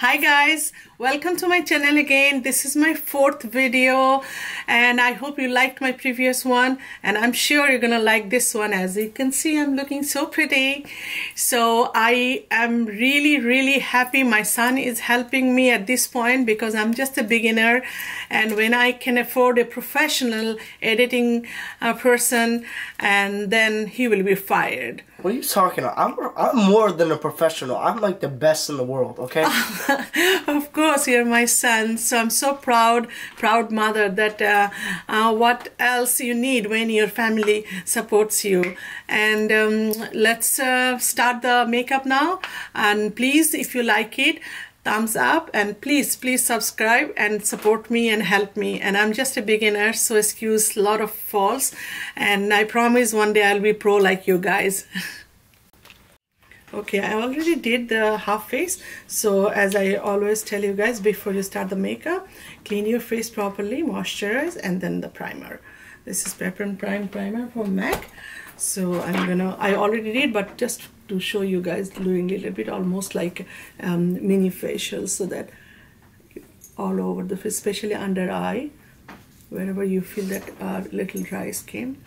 Hi guys, welcome to my channel again. This is my fourth video and I hope you liked my previous one and I'm sure you're gonna like this one. As you can see, I'm looking so pretty. So I am really happy my son is helping me at this point because I'm just a beginner, and when I can afford a professional editing person, and then he will be fired. What are you talking about? I'm more than a professional. I'm like the best in the world, okay? Of course, you're my son, so I'm so proud mother that what else you need when your family supports you. And let's start the makeup now. And please, if you like it, thumbs up, and please subscribe and support me and help me. And I'm just a beginner, so excuse a lot of faults, and I promise one day I'll be pro like you guys. Okay, I already did the half face, so as I always tell you guys, before you start the makeup, clean your face properly, moisturize, and then the primer. This is Pepper and Prime primer from MAC. So I already did, but just to show you guys, doing a little bit almost like mini facial, so that all over the face, especially under eye, wherever you feel that little dry skin.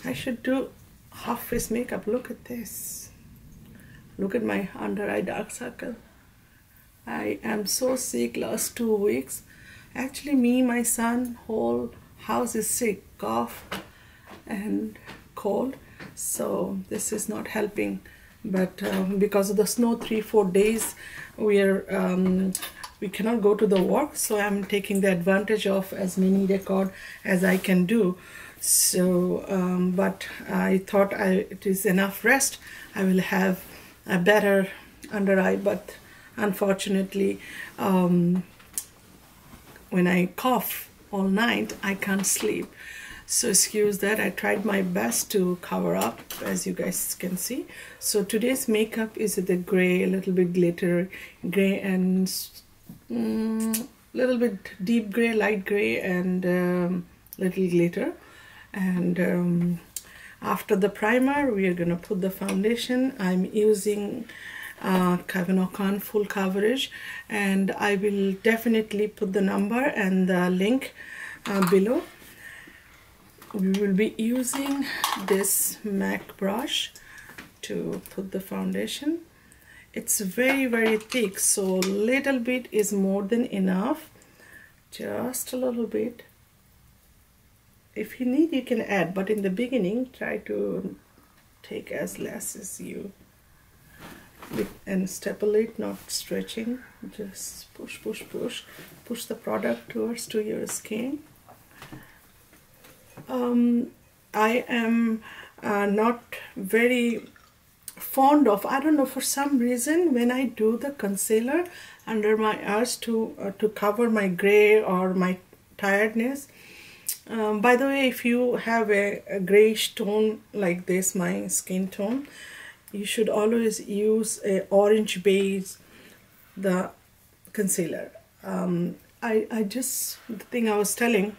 I should do half face makeup. Look at this. Look at my under eye dark circle. I am so sick last 2 weeks. Actually, me, my son, whole house is sick, cough and cold. So this is not helping. But because of the snow, 3-4 days, we cannot go to the work. So I'm taking the advantage of as many record as I can do. So but I thought it is enough rest, I will have a better under eye. But unfortunately, when I cough all night, I can't sleep. So excuse that. I tried my best to cover up, as you guys can see. So today's makeup is the gray, a little bit glitter gray, and little bit deep gray, light gray, and little glitter. And after the primer, we are gonna put the foundation. I'm using Kevyn Aucoin full coverage, and I will definitely put the number and the link below. We will be using this MAC brush to put the foundation. It's very thick, so little bit is more than enough. Just a little bit. If you need, you can add, but in the beginning, try to take as less as you, and staple it, not stretching. Just push the product towards to your skin. I am not very fond of, I don't know, for some reason when I do the concealer under my eyes to cover my gray or my tiredness. By the way, if you have a grayish tone like this, my skin tone, you should always use a orange base, the concealer. I just, the thing I was telling,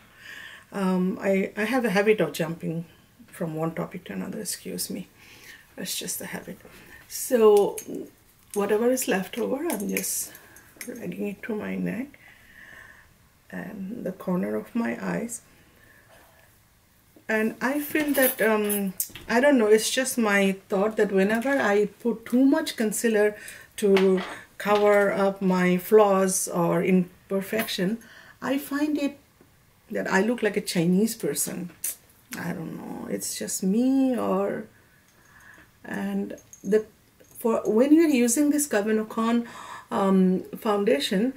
I have a habit of jumping from one topic to another, excuse me. It's just a habit. So whatever is left over, I'm just dragging it to my neck and the corner of my eyes. And I feel that, I don't know, it's just my thought that whenever I put too much concealer to cover up my flaws or imperfection, I find it that I look like a Chinese person. I don't know, it's just me, or... And for when you're using this Kevyn Aucoin foundation,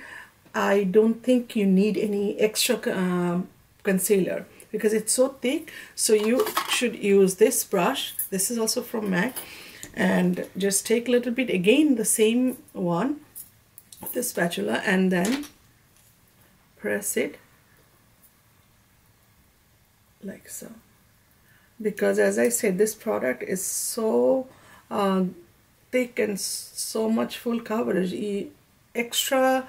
I don't think you need any extra concealer, because it's so thick. So you should use this brush. This is also from MAC, and just take a little bit, again the same one, the spatula, and then press it like so. Because as I said, this product is so thick and so much full coverage. Extra,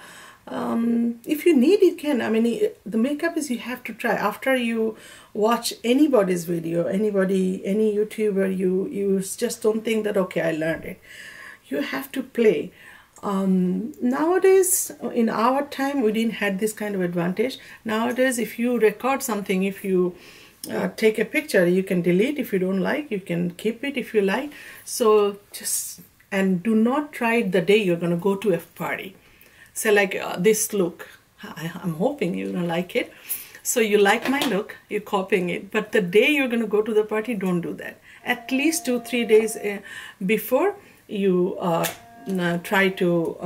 if you need, you can. I mean, the makeup is, you have to try. After you watch anybody's video, any YouTuber, you just don't think that, okay, I learned it. you have to play. Nowadays, in our time, we didn't have this kind of advantage. Nowadays, if you record something, if you take a picture, you can delete. If you don't like, you can keep it if you like. So just, and do not try it the day you're going to go to a party. So like this look, I'm hoping you're going to like it. So you like my look, you're copying it. But the day you're going to go to the party, don't do that. At least 2-3 days before you try to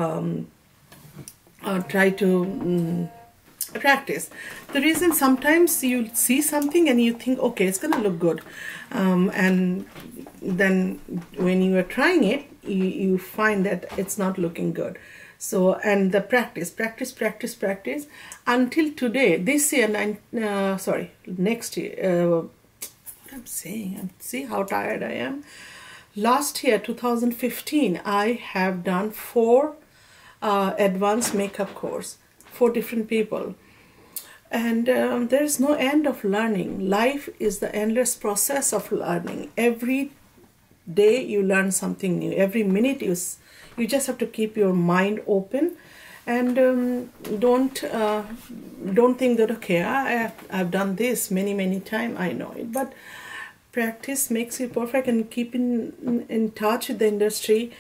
practice. The reason, sometimes you see something and you think, okay, it's gonna look good, and then when you are trying it, you find that it's not looking good. So, and the practice until today, this year, next year, what I'm saying, see how tired I am. Last year, 2015, I have done 4 advanced makeup course, 4 different people. And there is no end of learning. Life is the endless process of learning. Every day you learn something new. Every minute you just have to keep your mind open, and don't think that, okay, I've done this many times, I know it. But practice makes you perfect, and keep in touch with the industry.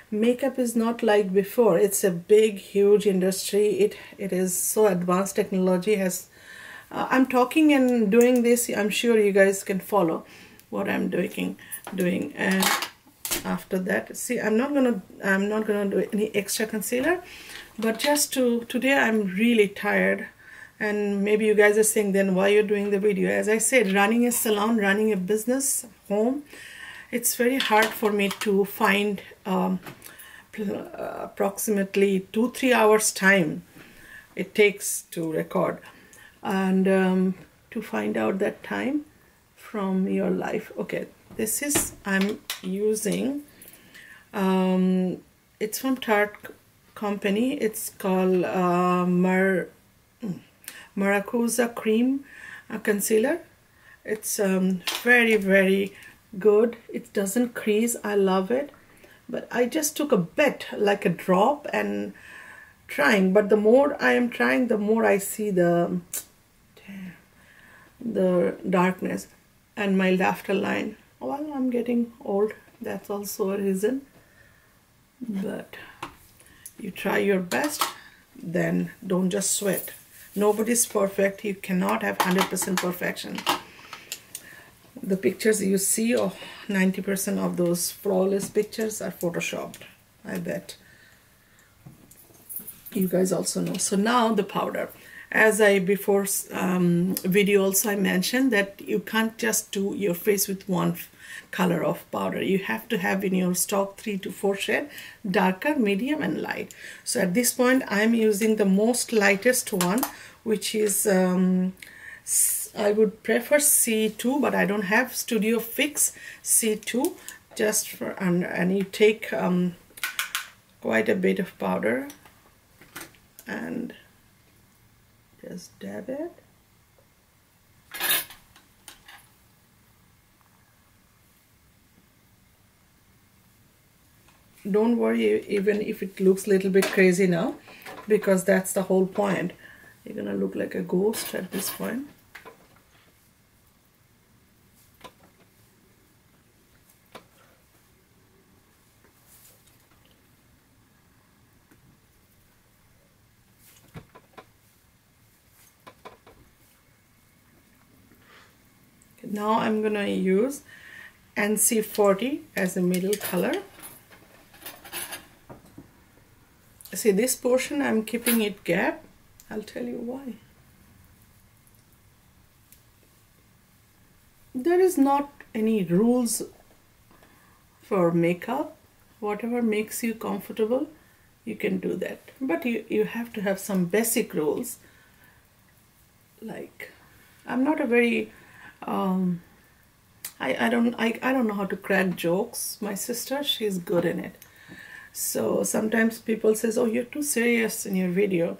Makeup is not like before. It's a big, huge industry. It is so advanced. Technology has. I'm talking and doing this. I'm sure you guys can follow what I'm doing. And after that, see, I'm not gonna do any extra concealer. But just today, I'm really tired. And maybe you guys are saying, then why you're doing the video? As I said, running a salon, running a business, home, it's very hard for me to find approximately 2-3 hours time it takes to record, and to find out that time from your life. Okay, this is, I'm using, it's from Tarte company. It's called Maracuja cream concealer. It's very good. It doesn't crease. I love it. But I just took a bit, like a drop, and trying. But the more I am trying, the more I see the darkness and my laughter line. Well, I'm getting old. That's also a reason. But you try your best, then don't just sweat. Nobody's perfect. You cannot have 100% perfection. The pictures you see, 90% of those flawless pictures are photoshopped, I bet. You guys also know. So now the powder. As I before video also I mentioned that you can't just do your face with one color of powder. You have to have in your stock 3 to 4 shades, darker, medium, and light. So at this point I'm using the most lightest one, which is I would prefer C2, but I don't have Studio Fix C2, just for, and you take quite a bit of powder and just dab it. Don't worry even if it looks a little bit crazy now, because that's the whole point. You're gonna look like a ghost at this point. Now I'm gonna use NC40 as a middle color. See, this portion I'm keeping it gap. I'll tell you why. There is not any rules for makeup. Whatever makes you comfortable, you can do that. But you have to have some basic rules. Like, I'm not a very I don't know how to crack jokes. My sister, she's good in it. So sometimes people says, oh, you're too serious in your video.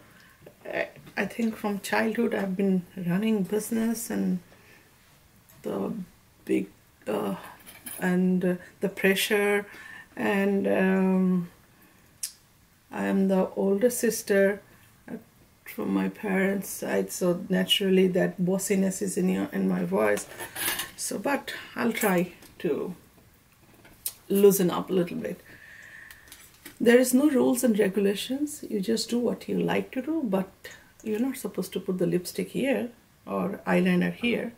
I think from childhood I've been running business, and the big the pressure and I am the older sister from my parents' side, so naturally that bossiness is in my voice. So, but I'll try to loosen up a little bit. There is no rules and regulations. You just do what you like to do, but you're not supposed to put the lipstick here or eyeliner here.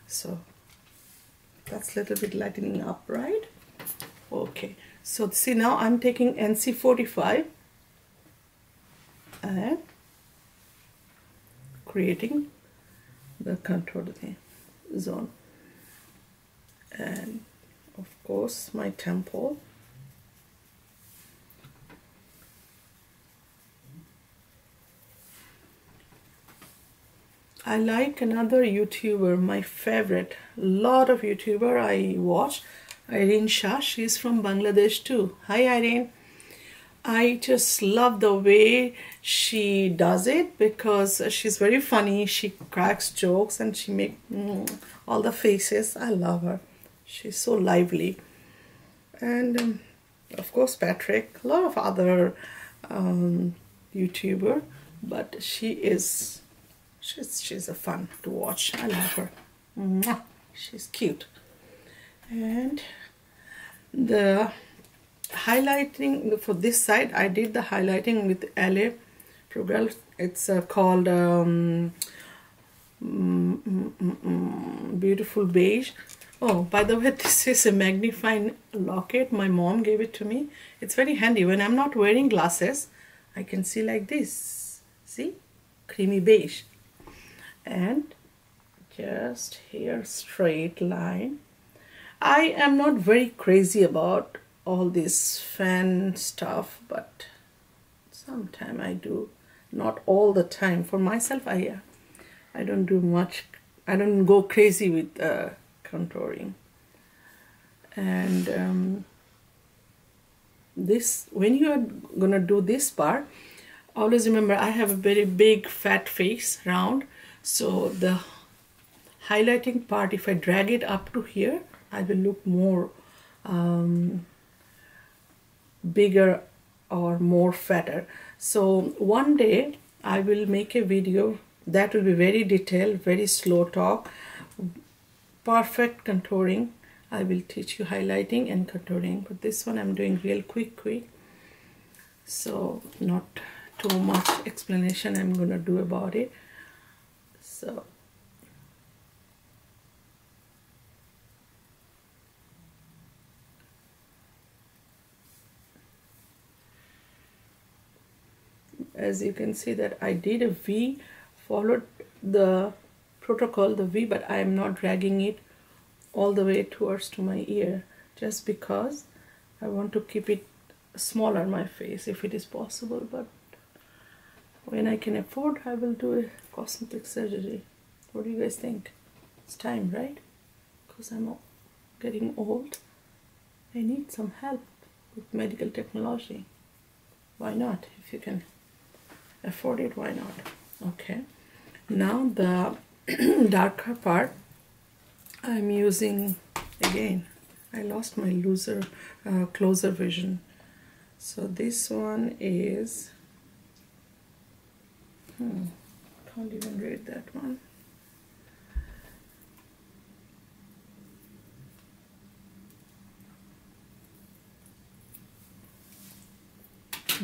So that's a little bit lightening up, right? Okay, so see, now I'm taking NC45 and creating the contour zone, and of course my temple. I like another YouTuber, my favorite, lot of YouTuber I watch, Irene Shah. She's from Bangladesh too. Hi Irene. I just love the way she does it because she's very funny. She cracks jokes and she makes all the faces. I love her. She's so lively. And of course Patrick, a lot of other YouTuber, but she's a fun to watch. I love her. She's cute. And the highlighting for this side, I did the highlighting with LA Pro. It's called Beautiful Beige. Oh, by the way, this is a magnifying locket. My mom gave it to me. It's very handy. When I'm not wearing glasses, I can see like this. See? Creamy beige. And just here, straight line. I am not very crazy about all this fan stuff, but sometime I do. Not all the time. For myself, I don't do much. I don't go crazy with contouring. And this, when you are gonna do this part, always remember I have a very big fat face, round. So the highlighting part, if I drag it up to here, I will look more bigger or more fatter. So one day I will make a video that will be very detailed, very slow talk, perfect contouring. I will teach you highlighting and contouring, but this one I'm doing real quick, so not too much explanation I'm gonna do about it. So as you can see that I did a V, followed the protocol, the V, but I am not dragging it all the way towards to my ear, just because I want to keep it smaller, my face, if it is possible. But when I can afford, I will do a cosmetic surgery. What do you guys think? It's time, right? Because I'm getting old. I need some help with medical technology. Why not? If you can afford it, why not? Okay. Now the darker part, I'm using, again, I lost my closer vision. So this one is, can't even read that one.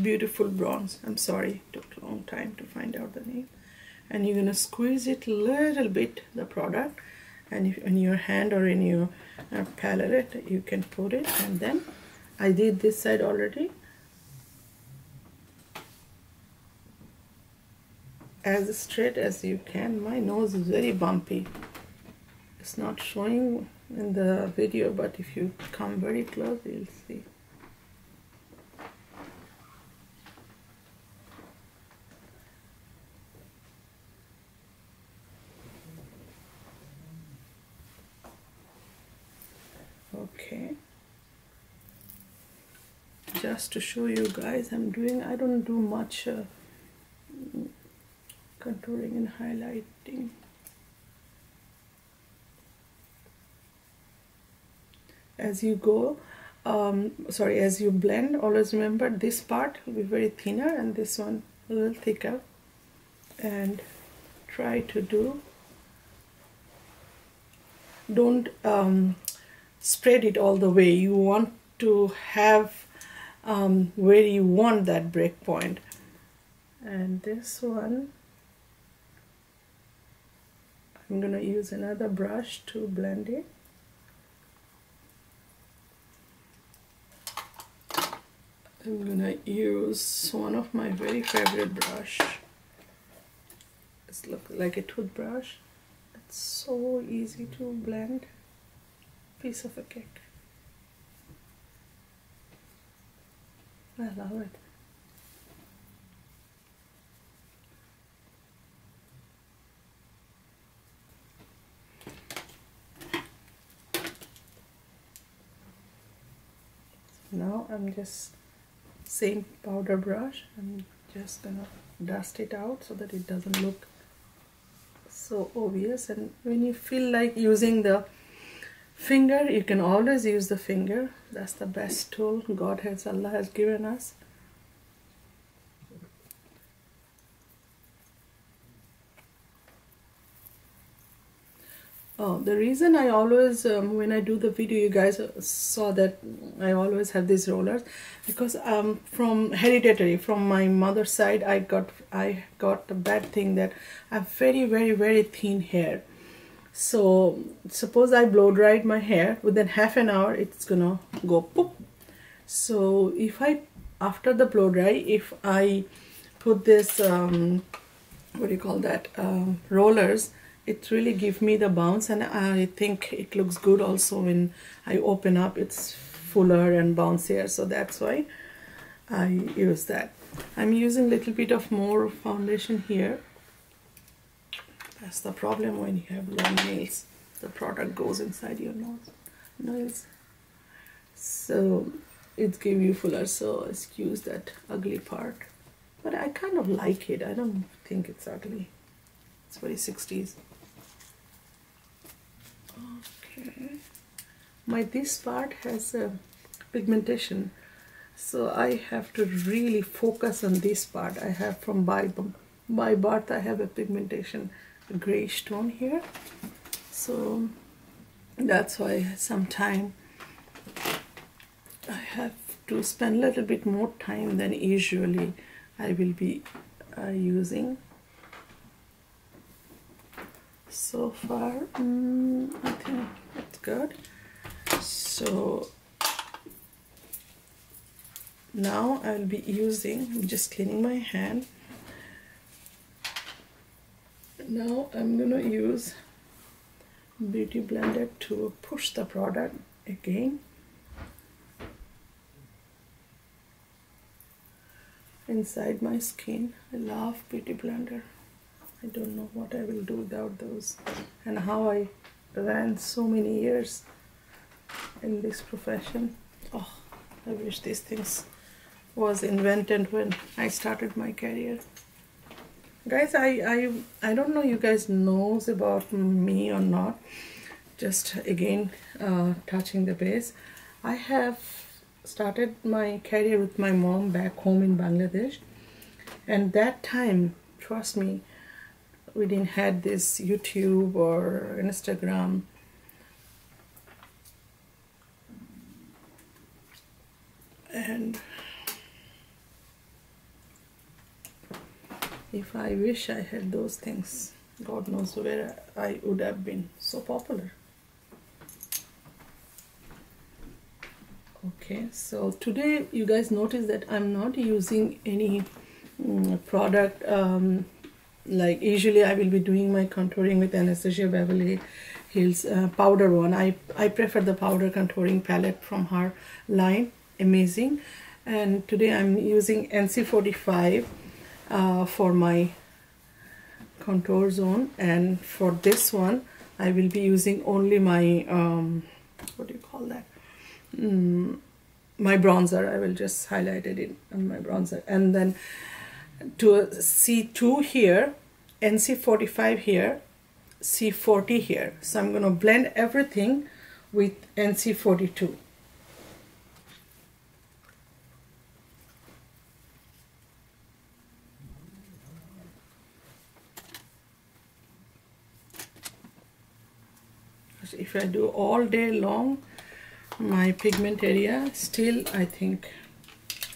Beautiful Bronze. I'm sorry, it took a long time to find out the name. And you're gonna squeeze it a little bit, the product, and if in your hand or in your palette you can put it. And then I did this side already. As straight as you can. My nose is very bumpy. It's not showing in the video, but if you come very close, you'll see. Okay, just to show you guys, I don't do much contouring and highlighting. As you go, as you blend, always remember this part will be very thinner and this one a little thicker, and try to do, don't spread it all the way. You want to have where you want that break point. And this one, I'm gonna use another brush to blend it. I'm gonna use one of my very favorite brush. It's look like a toothbrush. It's so easy to blend. Piece of a cake. I love it. Now I'm just, same powder brush, I'm just gonna dust it out so that it doesn't look so obvious. And when you feel like using the finger, you can always use the finger. That's the best tool Allah has given us. Oh, the reason I always, when I do the video, you guys saw that I always have these rollers, because from hereditary, from my mother's side, I got the bad thing that I have very, very, very thin hair. So suppose I blow dried my hair, within half an hour it's gonna go poop. So if I, after the blow dry, if I put this what do you call that, rollers, it really gives me the bounce, and I think it looks good also when I open up. It's fuller and bouncier, so that's why I use that. I'm using a little bit of more foundation here. That's the problem when you have long nails. The product goes inside your nails. So it gives you fuller, so excuse that ugly part. But I kind of like it. I don't think it's ugly. It's very 60s. Okay. This part has a pigmentation, so I have to really focus on this part. I have from by birth I have a pigmentation, a grayish tone here, so that's why sometimes I have to spend a little bit more time than usually I will be using. So far, I think that's good. So now I'll be using, I'm just cleaning my hand. Now I'm gonna use Beauty Blender to push the product again inside my skin. I love Beauty Blender. I don't know what I will do without those, and how I ran so many years in this profession. Oh, I wish these things was invented when I started my career. Guys, I don't know you guys knows about me or not. Just again touching the base. I have started my career with my mom back home in Bangladesh, and that time, trust me, we didn't had this YouTube or Instagram. And if I wish I had those things, God knows where I would have been so popular. Okay, so today you guys notice that I'm not using any product. Like usually I will be doing my contouring with Anastasia Beverly Hills powder one. I prefer the powder contouring palette from her line, amazing. And today I'm using NC45 for my contour zone, and for this one I will be using only my what do you call that, my bronzer. I will just highlight it on my bronzer, and then to C2 here, NC45 here, C40 here. So I'm going to blend everything with NC42. if I do all day long my pigment area, still I think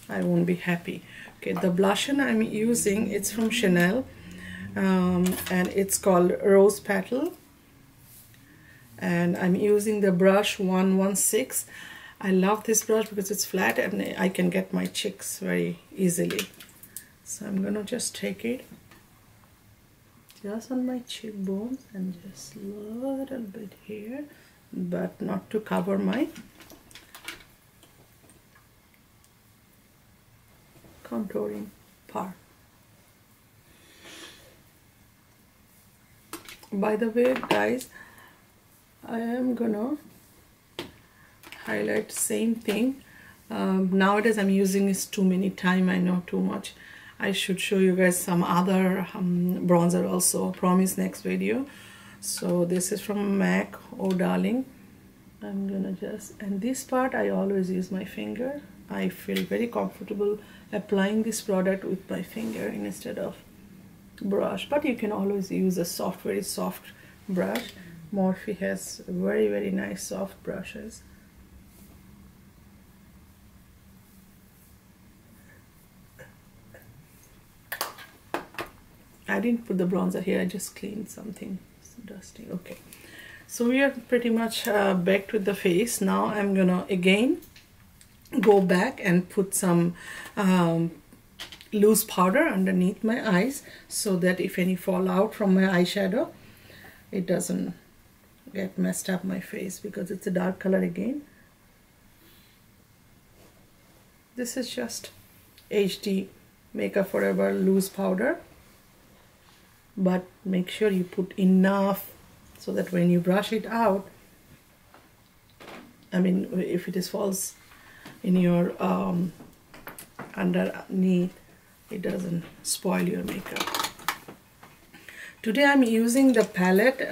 I won't be happy. Okay, the blusher I'm using, it's from Chanel, and it's called Rose Petale, and I'm using the brush 116. I love this brush because it's flat and I can get my cheeks very easily. So I'm gonna just take it just on my cheekbones and just a little bit here, but not to cover my contouring part. By the way, guys, I am gonna highlight same thing. Nowadays I'm using this too many time, I know, too much. I should show you guys some other bronzer also, promise next video. So this is from MAC, Oh Darling. I'm gonna just, and this part I always use my finger. I feel very comfortable applying this product with my finger instead of brush, but you can always use a soft, very soft brush. Morphe has very, very nice soft brushes. I didn't put the bronzer here, I just cleaned something dusty. Okay, so we are pretty much back with the face. Now I'm gonna again go back and put some loose powder underneath my eyes so that if any fall out from my eyeshadow, it doesn't get messed up my face because it's a dark color again. This is just HD Makeup Forever loose powder, but make sure you put enough so that when you brush it out, I mean, if it falls in your underneath, it doesn't spoil your makeup. Today I'm using the palette.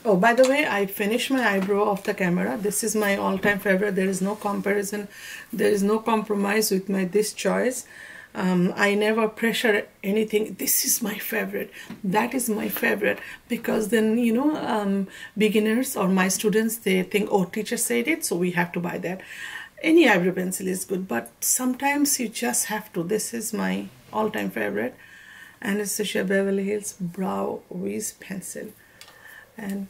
Oh, by the way, I finished my eyebrow off the camera. This is my all-time favorite. There is no comparison. There is no compromise with this choice. I never pressure anything. This is my favorite, that is my favorite, because then, you know, beginners or my students, they think, oh, teacher said it, so we have to buy that. Any eyebrow pencil is good, but sometimes you just have to. This is my all-time favorite, Anastasia Beverly Hills Brow Wiz Pencil, and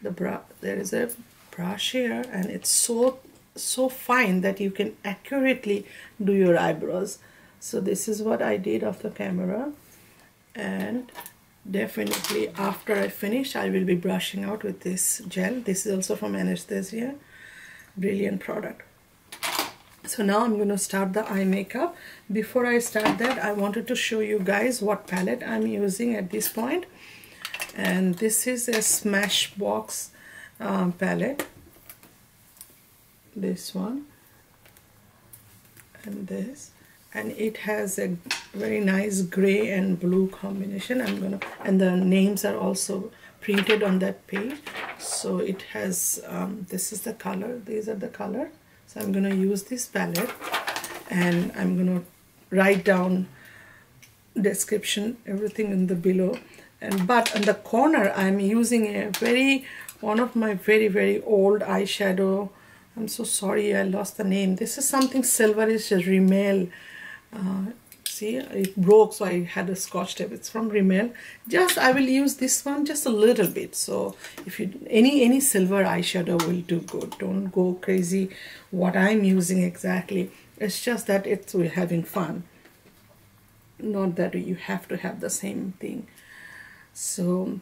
there is a brush here, and it's so fine that you can accurately do your eyebrows. So this is what I did off the camera, and definitely after I finish I will be brushing out with this gel. This is also from Anastasia, brilliant product. So now I'm going to start the eye makeup. Before I start that, I wanted to show you guys what palette I'm using at this point, and this is a Smashbox palette, this one and this, and it has a very nice gray and blue combination. And the names are also printed on that page. So it has this is the color, these are the color. So I'm gonna use this palette, and I'm gonna write down description, everything in the below. But on the corner I'm using one of my very old eyeshadow. I'm so sorry, I lost the name. This is something silverish, Rimmel. See, it broke, so I had a scotch tape. It's from Rimmel. I will use this one just a little bit. So if you any silver eyeshadow will do good. Don't go crazy what I'm using exactly. It's just that we're having fun, not that you have to have the same thing. So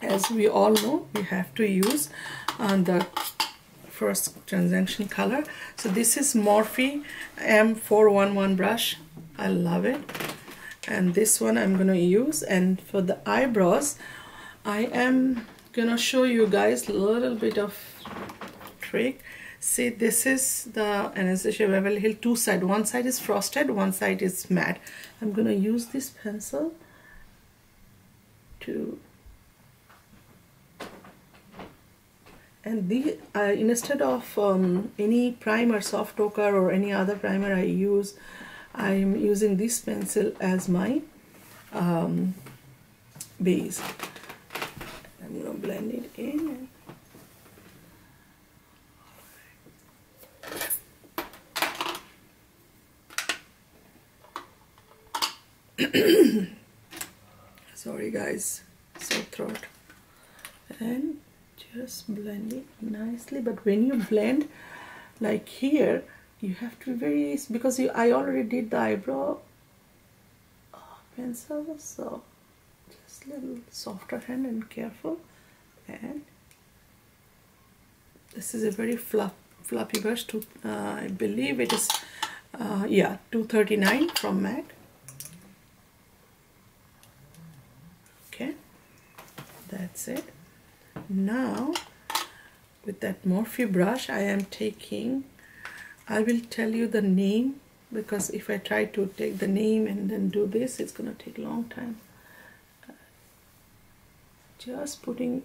as we all know, we have to use the first transaction color. So this is Morphe M411 brush. I love it. And this one I'm gonna use. And for the eyebrows, I am gonna show you guys a little bit of trick. See, this is the Anastasia Beverly Hills two side. One side is frosted, one side is matte. I'm gonna use this pencil to, and instead of any primer, soft ochre or any other primer I'm using this pencil as my base. I'm gonna blend it in. Sorry guys, sore throat. And just blend it nicely. But when you blend, like here, you have to be very, because I already did the eyebrow pencil, so just a little softer hand and careful. And this is a very fluffy brush. I believe it is, yeah, 239 from MAC. Okay, that's it. Now with that Morphe brush, I am taking, I will tell you the name, because if I try to take the name and then do this, it's gonna take a long time. Just putting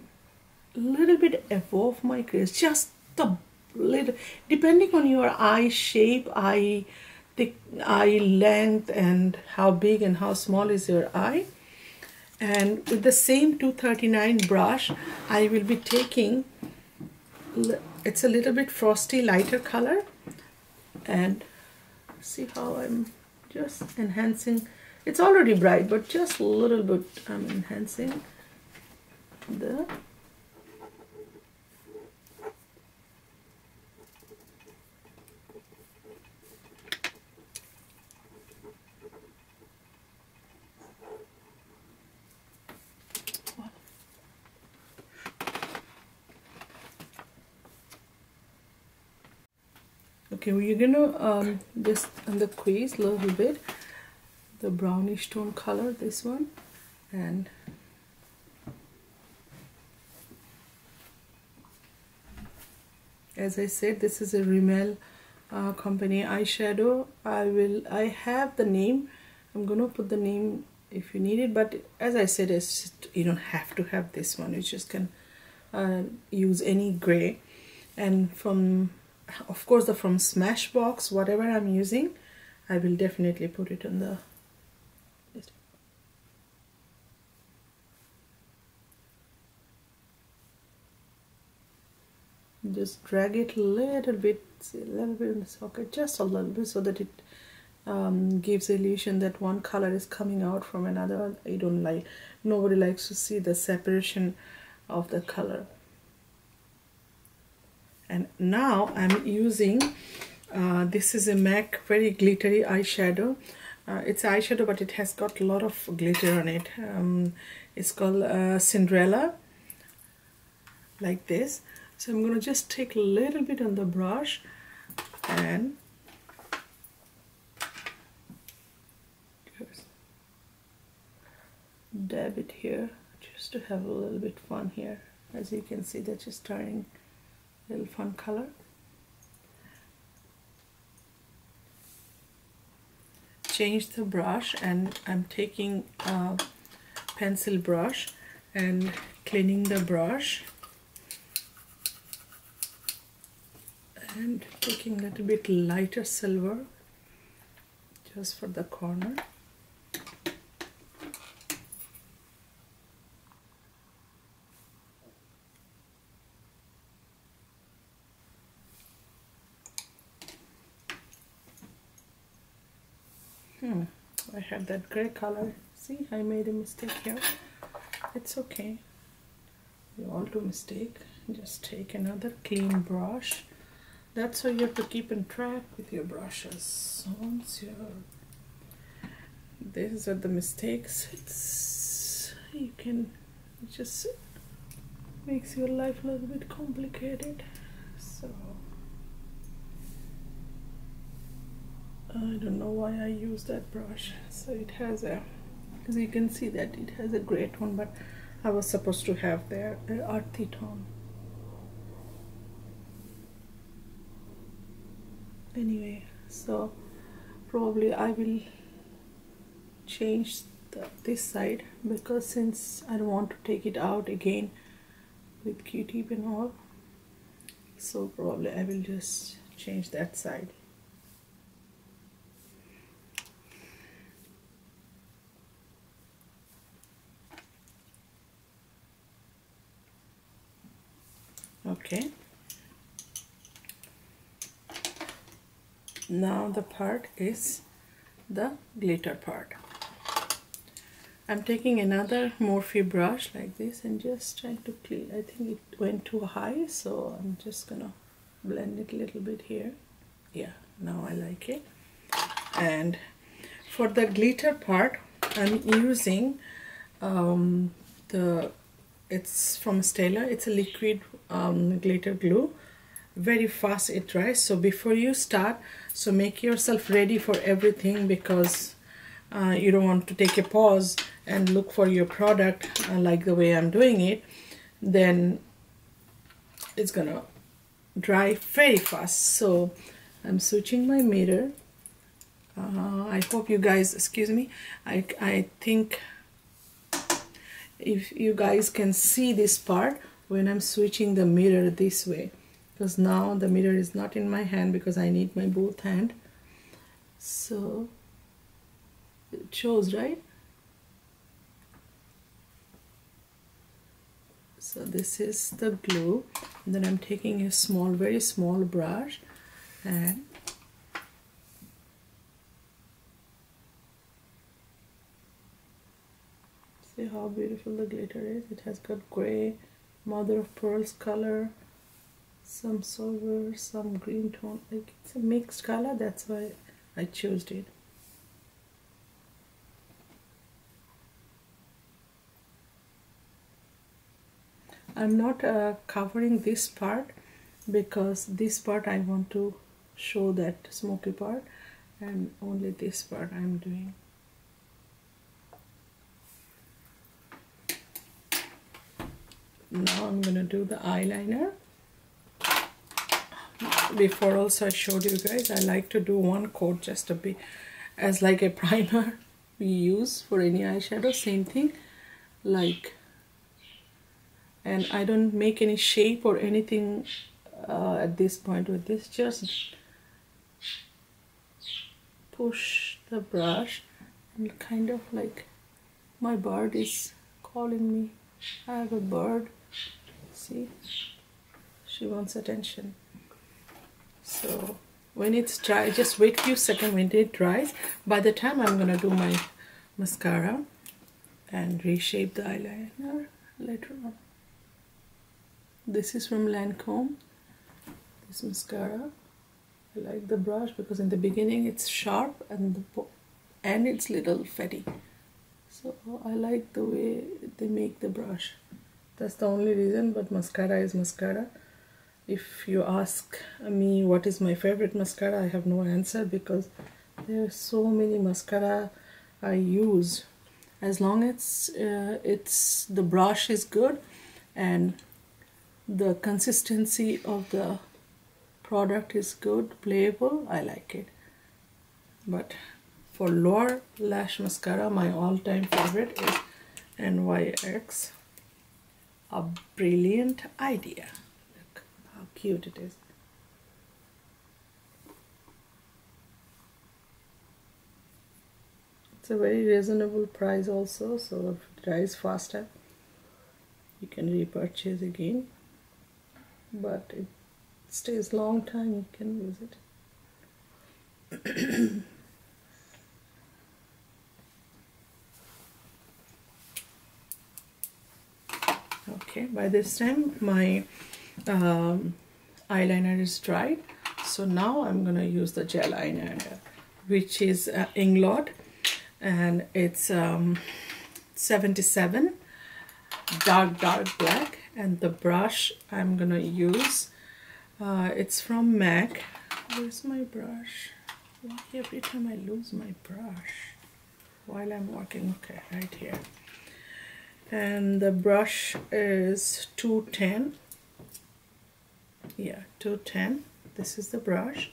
a little bit above my crease, just a little, depending on your eye shape, eye length, and how big and how small is your eye. And with the same 239 brush, I will be taking, it's a little bit frosty lighter color, and see how I'm just enhancing. It's already bright, but just a little bit I'm enhancing the okay, we're gonna just on the crease a little bit, the brownish tone color, this one, and as I said, this is a Rimmel company eyeshadow. I have the name. I'm gonna put the name if you need it, but as I said, it's just, you don't have to have this one. You just can use any gray. And from, of course, from Smashbox, whatever I'm using, I will definitely put it on the list. Just drag it a little bit in the socket, just a little bit, so that it gives the illusion that one color is coming out from another. I don't like, nobody likes to see the separation of the color. And now I'm using, this is a MAC very glittery eyeshadow. It's eyeshadow, but it has got a lot of glitter on it. It's called Cinderella, like this. So I'm going to just take a little bit on the brush and just dab it here, just to have a little bit fun here. As you can see, that's just turning a little fun color. Change the brush, and I'm taking a pencil brush and cleaning the brush and taking a little bit lighter silver just for the corner. I had that gray color. See, I made a mistake here. It's okay. We all do mistake. Just take another clean brush. That's how you have to keep in track with your brushes. So once these are the mistakes. It just makes your life a little bit complicated. So I don't know why I use that brush. So it has a, as you can see that it has a gray tone, but I was supposed to have the earthy tone. Anyway, so probably I will change this side, because since I don't want to take it out again with Q-tip and all, so probably I will just change that side. Okay. Now the part is the glitter part. I'm taking another Morphe brush like this and just trying to clean. I think it went too high, so I'm just gonna blend it a little bit here. Yeah, now I like it. And for the glitter part, I'm using it's from Stila. It's a liquid glitter glue. Very fast it dries. So before you start, so make yourself ready for everything, because you don't want to take a pause and look for your product like the way I'm doing it. Then it's gonna dry very fast. So I'm switching my mirror. I hope you guys, excuse me, I think if you guys can see this part when I'm switching the mirror this way, because now the mirror is not in my hand because I need my both hand. So it shows, right? So this is the glue. And then I'm taking a small, very small brush and see how beautiful the glitter is. It has got gray, mother of pearls color, some silver, some green tone. Like, it's a mixed color, that's why I chose it. I'm not covering this part because this part I want to show that smoky part, and only this part I'm doing. Now I'm gonna do the eyeliner. Before also I showed you guys, I like to do one coat just a bit as like a primer we use for any eyeshadow, same thing, like, and I don't make any shape or anything at this point with this, just push the brush and kind of like, my bird is calling me. I have a bird, see, she wants attention. So when it's dry, just wait few seconds when it dries. By the time I'm gonna do my mascara and reshape the eyeliner later on. This is from Lancome, this mascara. I like the brush because in the beginning it's sharp and it's little fatty. So I like the way they make the brush. That's the only reason, but mascara is mascara. If you ask me what is my favorite mascara, I have no answer because there are so many mascara I use. As long as the brush is good and the consistency of the product is good, playable, I like it. But for lower lash mascara, my all-time favorite is NYX. A brilliant idea. Look how cute it is. It's a very reasonable price also, so if it dries faster, you can repurchase again. But it stays long time, you can use it. Okay, by this time my eyeliner is dried, so now I'm gonna use the gel eyeliner, which is Inglot, and it's 77 dark black, and the brush I'm gonna use, it's from MAC. Where's my brush? Why every time I lose my brush while I'm working? Okay, right here. And the brush is 210. Yeah, 210. This is the brush.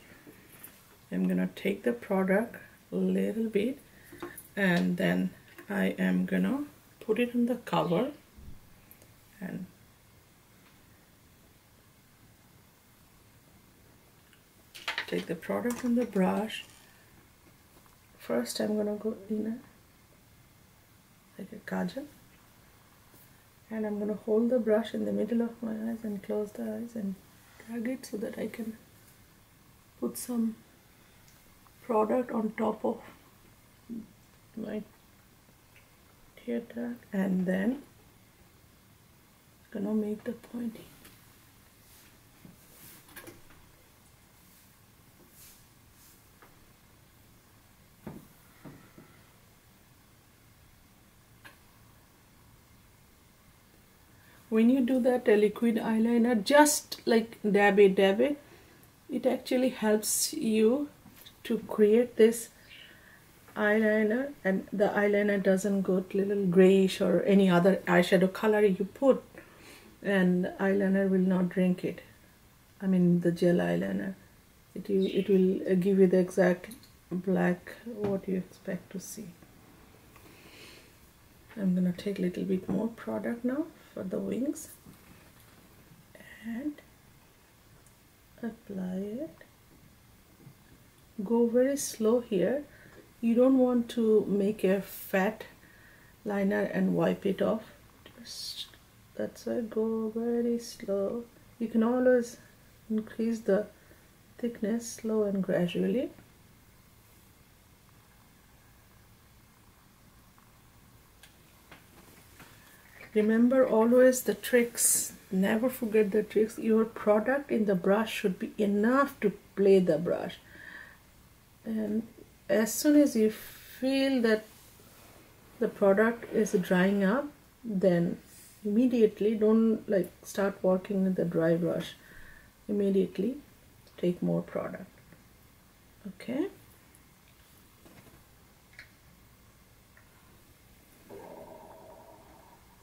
I'm gonna take the product a little bit and then I am gonna put it on the cover and take the product on the brush. First I'm gonna go in like a kajal, And I'm going to hold the brush in the middle of my eyes and close the eyes and drag it so that I can put some product on top of my tear tag, and then I'm going to make the pointy. When you do that liquid eyeliner, just like dab it, it actually helps you to create this eyeliner, and the eyeliner doesn't go a little grayish or any other eyeshadow color you put, and eyeliner will not drink it. I mean the gel eyeliner. It will give you the exact black what you expect to see. I'm gonna take a little bit more product now for the wings and apply it. Go very slow here. You don't want to make a fat liner and wipe it off. That's why go very slow. You can always increase the thickness slow and gradually. Remember always the tricks. Never forget the tricks. Your product in the brush should be enough to play the brush. And as soon as you feel that the product is drying up, then immediately don't like start working with the dry brush. Immediately take more product. Okay.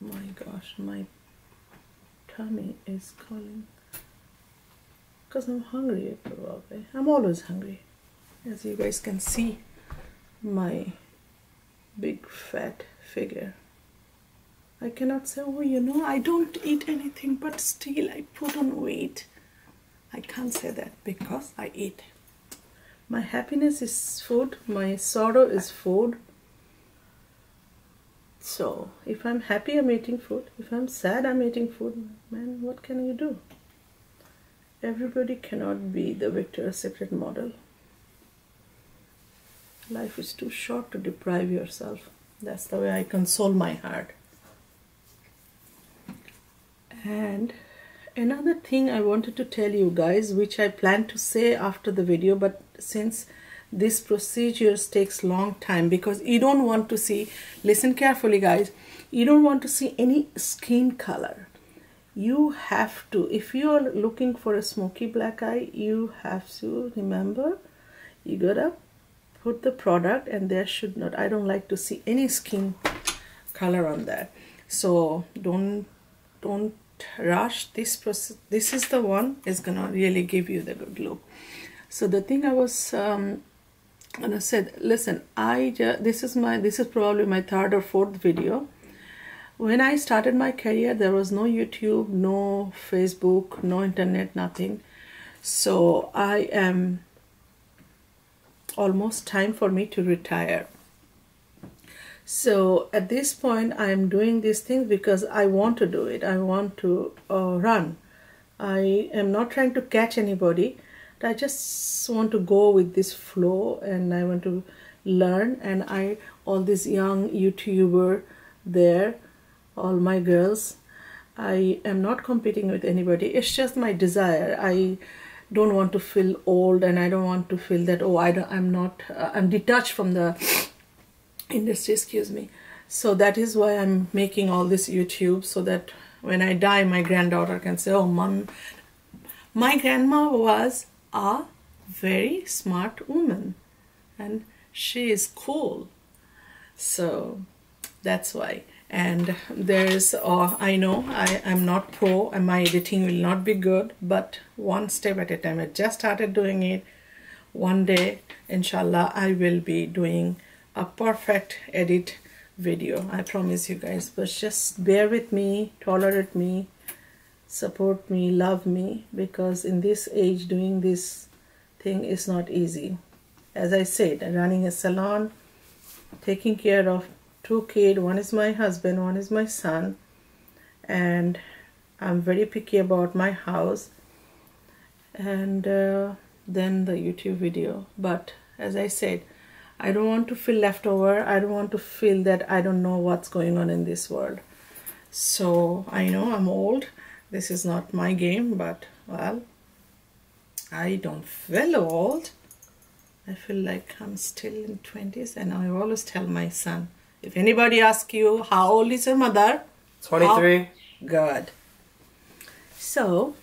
My gosh, my tummy is calling because I'm hungry probably. I'm always hungry. As you guys can see, my big fat figure. I cannot say, oh, you know, I don't eat anything, but still I put on weight. I can't say that because I eat. My happiness is food. My sorrow is food. So if I'm happy, I'm eating food. If I'm sad, I'm eating food. Man, what can you do? Everybody cannot be the Victoria's Secret model. Life is too short to deprive yourself. That's the way I console my heart. And another thing I wanted to tell you guys, which I plan to say after the video, but since this procedure takes long time, because you don't want to see, listen carefully guys, you don't want to see any skin color. You have to, if you are looking for a smoky black eye, you have to remember, you gotta put the product and there should not, I don't like to see any skin color on that. So don't rush this process. This is the one is gonna really give you the good look. So the thing I was and I said, listen, this is probably my third or fourth video. When I started my career, there was no YouTube, no Facebook, no internet, nothing. So I am almost time for me to retire. So at this point, I am doing these things because I want to do it. I want to run. I am not trying to catch anybody. I just want to go with this flow and I want to learn. And all these young YouTuber there, all my girls, I am not competing with anybody. It's just my desire. I don't want to feel old and I don't want to feel that, oh, I'm detached from the industry, excuse me. So that is why I'm making all this YouTube, so that when I die, my granddaughter can say, oh, Mom, my grandma was a very smart woman and she is cool. So that's why. And there's I know I'm not pro and my editing will not be good, but one step at a time. I just started doing it. One day, inshallah, I will be doing a perfect edit video. I promise you guys. But just bear with me, tolerate me, support me, love me, because in this age doing this thing is not easy. As I said, running a salon, taking care of 2 kids, one is my husband, one is my son, and I'm very picky about my house, and then the YouTube video. But as I said, I don't want to feel leftover. I don't want to feel that I don't know what's going on in this world. So I know I'm old. This is not my game, but well, I don't feel old. I feel like I'm still in 20s, and I always tell my son, if anybody asks you, how old is your mother? 23. Good. So,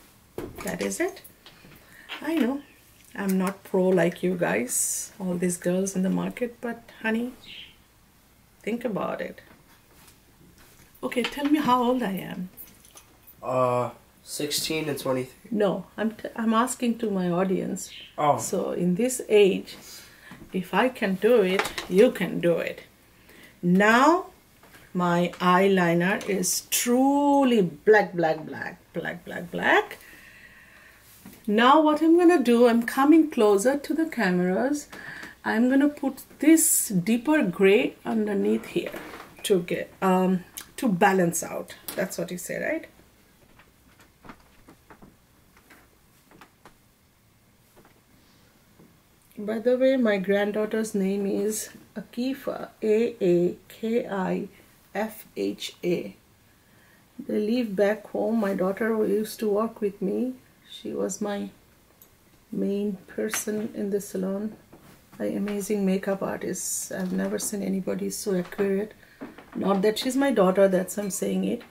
that is it. I know, I'm not pro like you guys, all these girls in the market, but honey, think about it. Okay, tell me how old I am. 16 and 23. No, I'm asking to my audience. Oh. So in this age, if I can do it, you can do it. Now, my eyeliner is truly black. Now what I'm gonna do, I'm coming closer to the cameras. I'm gonna put this deeper gray underneath here to get to balance out. That's what you say, right? By the way, my granddaughter's name is Akifa, Aakifha. They live back home. My daughter used to work with me. She was my main person in the salon. An amazing makeup artist. I've never seen anybody so accurate. Not that she's my daughter, that's I'm saying it.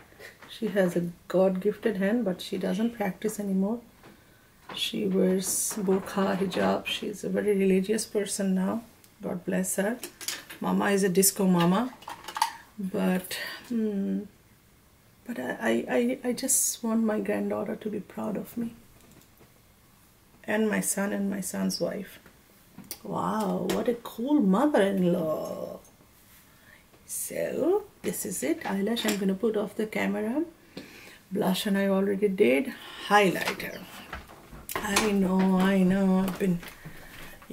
She has a God-gifted hand, but she doesn't practice anymore. She wears burqa, hijab. She's a very religious person now. God bless her. Mama is a disco mama. But I just want my granddaughter to be proud of me. And my son and my son's wife. Wow, what a cool mother-in-law. So, this is it. Eyelash I'm going to put off the camera. Blush and I already did. Highlighter. I know, I've been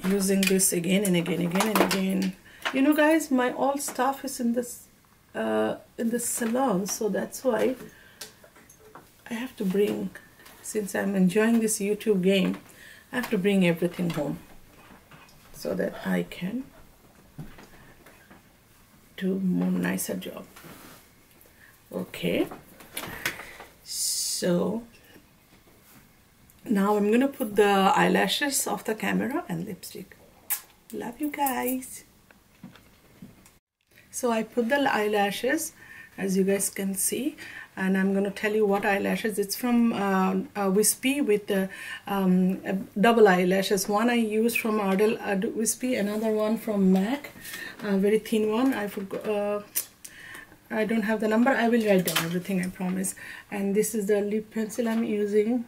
using this again and again. You know guys, my all stuff is in the salon, so that's why I have to bring, since I'm enjoying this YouTube game, I have to bring everything home so that I can do more nicer job. Okay, so now I'm gonna put the eyelashes off the camera and lipstick. Love you guys. So I put the eyelashes, as you guys can see, and I'm gonna tell you what eyelashes. It's from Wispy with double eyelashes. One I use from Ardell Wispy, another one from MAC, a very thin one. I forgot. I don't have the number. I will write down everything, I promise. And this is the lip pencil I'm using.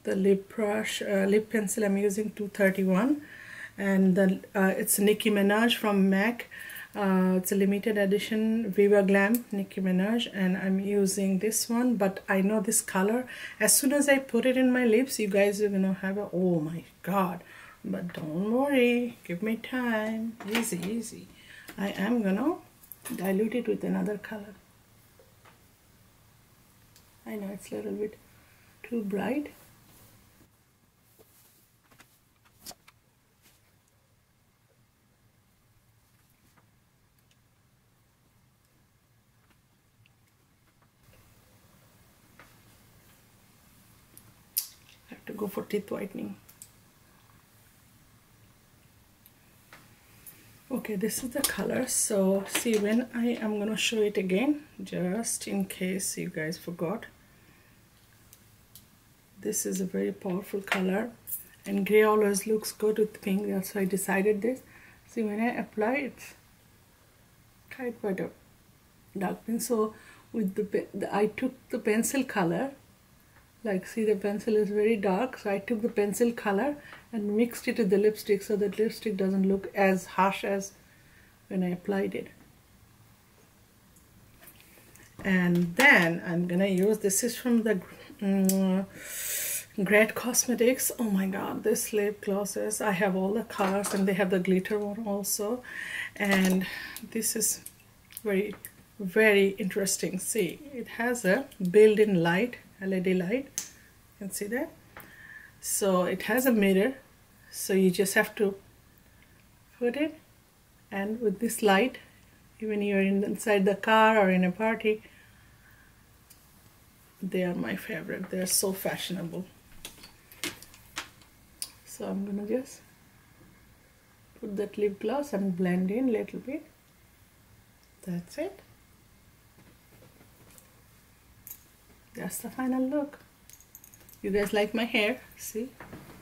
The lip brush, lip pencil I'm using 231, and it's Nicki Minaj from MAC. It's a limited edition Viva Glam Nicki Minaj, and I'm using this one. But I know this color, as soon as I put it in my lips, you guys are gonna have a, oh my god. But don't worry, give me time. Easy. I am gonna dilute it with another color. I know it's a little bit too bright. To go for teeth whitening. Okay, this is the color. So see, when I am gonna show it again, just in case you guys forgot, this is a very powerful color, and gray always looks good with pink. That's why I decided this. See, when I apply it, try it by the dark pink. So with I took the pencil color. Like, see, the pencil is very dark, so I took the pencil color and mixed it with the lipstick so that lipstick doesn't look as harsh as when I applied it. And then I'm gonna use, this is from the Great Cosmetics. Oh my god, this lip glosses. I have all the colors and they have the glitter one also. And this is very, very interesting. See, it has a built-in light, LED light. You can see that. So it has a mirror. So you just have to put it, and with this light, even you're inside the car or in a party, they are my favorite. They're so fashionable. So I'm gonna just put that lip gloss and blend in a little bit. That's it. That's the final look. You guys like my hair? See?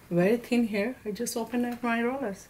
Very thin hair. I just opened up my rollers.